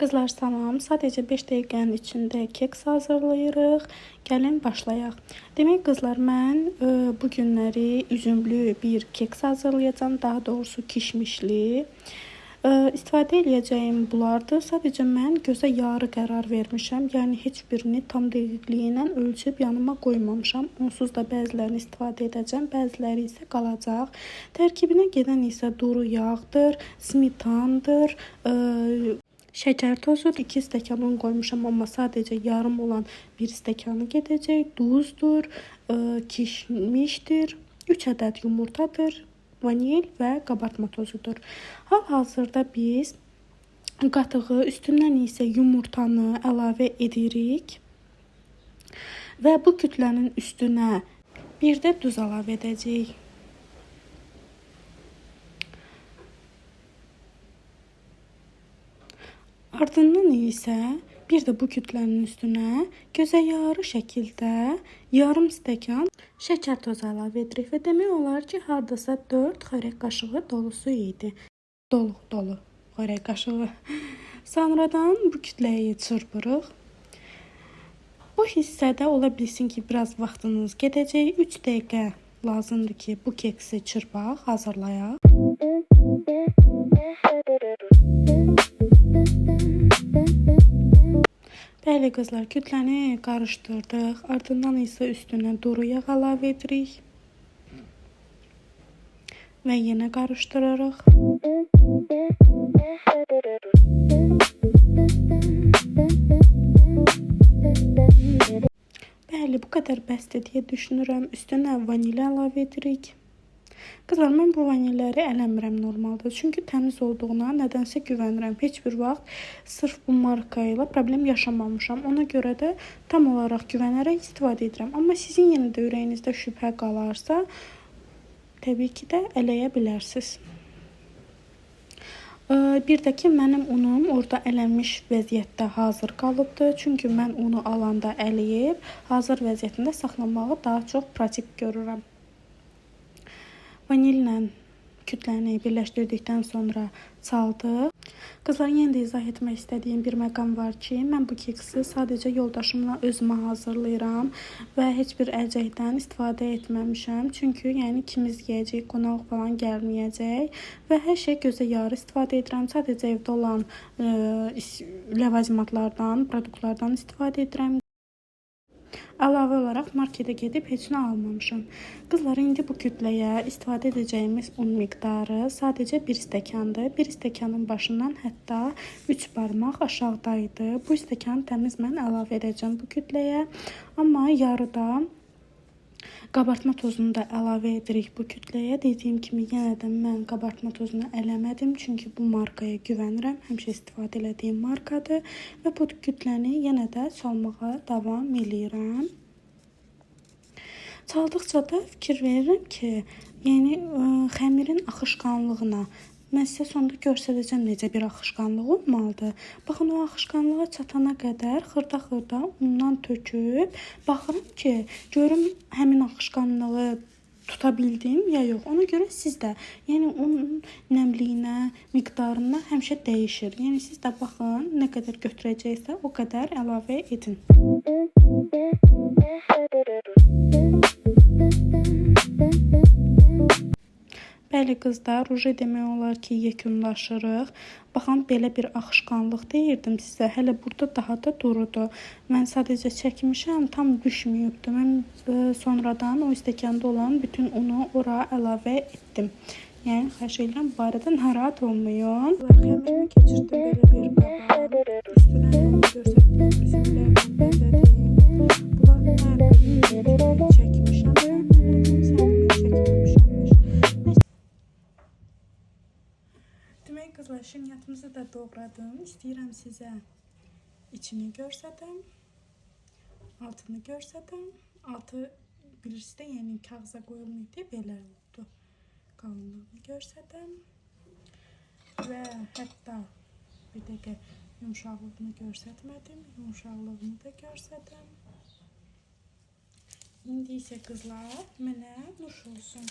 Qızlar salam. Sadəcə 5 dəqiqənin içində keks hazırlayırıq. Gəlin başlayaq. Demək qızlar, mən bu günləri üzümlü bir keks hazırlayacağam. Daha doğrusu kişmişli. İstifadə edəcəyim bunlardır. Sadəcə mən gözə yarı qərar vermişəm. Yəni heç birini tam dəqiqliyi ilə ölçüb yanıma qoymamışam. Onsuz da bəzilərini istifadə edəcəm, bəziləri isə qalacaq. Tərkibinə gedən isə duru yağdır, smetandır, şəkər tozudur. 2 stəkan un qoymuşam, amma sadəcə yarım olan 1 stəkanı gedəcək. Duzdur, kişmişdir, 3 ədəd yumurtadır, vanil və qabartma tozudur. Hal-hazırda biz qatığı, üstündən isə yumurtanı əlavə edirik və bu kütlənin üstünə bir də duz əlavə edəcəyik. Ardından isə bir də bu kütlənin üstünə gözə yarı şəkildə yarım stəkan şəkər tozu əlavə edirik və demək olar ki, hardasa 4 xörək qaşığı dolusu idi. Dolu xörək qaşığı. Sonradan bu kütləyi çırpırıq. Bu hissədə ola bilsin ki, biraz vaxtınız gedəcək. 3 dəqiqə lazımdır ki, bu keksi çırpaq, hazırlayaq. Bəli qızlar, kütləni qarışdırdıq. Ardından isə üstünə duru yağ əlavə edirik və yenə qarışdırırıq. Bəli, bu qədər bəsdir deyə düşünürəm. Üstünə vanil əlavə edirik. Qızlar, mən bu vanilləri eləmirəm normalda. Çünki təmiz olduğuna nədənsə güvənirəm. Heç bir vaxt sırf bu marka ilə problem yaşamamışam. Ona görə də tam olaraq güvənərək istifadə edirəm. Amma sizin yenə də ürəyinizdə şübhə qalarsa, təbii ki də eləyə bilərsiniz. Bir də ki, mənim unum orada ələnmiş vəziyyətdə hazır qalıbdır. Çünki mən unu alanda ələyib, hazır vəziyyətində saxlamağı daha çox pratik görürəm. Vanillə kütləni birləşdirdikdən sonra çaldıq. Qızlar, yenə də izah etmək istədiyim bir məqam var ki, mən bu keksi sadəcə yoldaşımla özümə hazırlayıram və heç bir əlcəkdən istifadə etməmişəm. Çünki yəni ikimiz yeyəcəyik, qonaq falan gəlməyəcək və hər şey gözə yarı istifadə edirəm. Sadəcə evdə olan ləvazimatlardan, produktlardan istifadə edirəm. Əlavə olaraq marketə gedib heç nə almamışam. Qızlar, indi bu kütləyə istifadə edəcəyimiz un miqdarı sadəcə 1 stəkandır. 1 stəkanın başından hətta 3 barmaq aşağıda idi. Bu stəkanı təmiz mən əlavə edəcəm bu kütləyə. Amma yarıda qabartma tozunu da əlavə edirik bu kütləyə. Dediyim kimi, yenə də mən qabartma tozunu eləmədim. Çünki bu markaya güvənirəm. Həmişə istifadə elədiyim markadır. Və bu kütləni yenə də çalmağa davam eləyirəm. Çaldıqca da fikir verirəm ki, yəni xəmirin axışqanlığına. Mən sizə sonda göstərəcəm necə bir axışqanlıq olmalıdır. Baxın, o axışqanlığa çatana qədər xırda-xırda undan töküb baxıram ki, görüm həmin axışqanlığı tuta bildim ya yox. Ona görə siz də, yəni unun nəmliyinə, miqdarına həmişə dəyişir. Yəni siz də baxın, nə qədər götürəcəksə o qədər əlavə edin. Bəli qızlar, ruji demək olar ki, yekunlaşırıq. Baxın, belə bir axışqanlıq deyirdim sizə. Hələ burada daha da durudur. Mən sadəcə çəkmişəm, tam düşməyibdir. Mən sonradan o stəkanda olan bütün unu ora əlavə etdim. Yəni, xahiş edirəm, bu barədə narahat olmayın. Xəmirimi keçirdim belə bir qaba. Üstünə göstərdiyim üzümlərlə bəzədim. Bunlar hər birini çəkmişəm. Demək qızlar, şirniyyatımızı da doğradım. İstəyirəm sizə içini görsədim, altını görsədim. Altı bilirsiniz də, yəni kağıza qoyulmayıb deyə belə oldu. Qalınlığını görsədim və hətta bir dəqiqə yumşaqlığını görsətmədim. Yumşaqlığını da görsədim. İndi isə qızlar, mənə nuş olsun.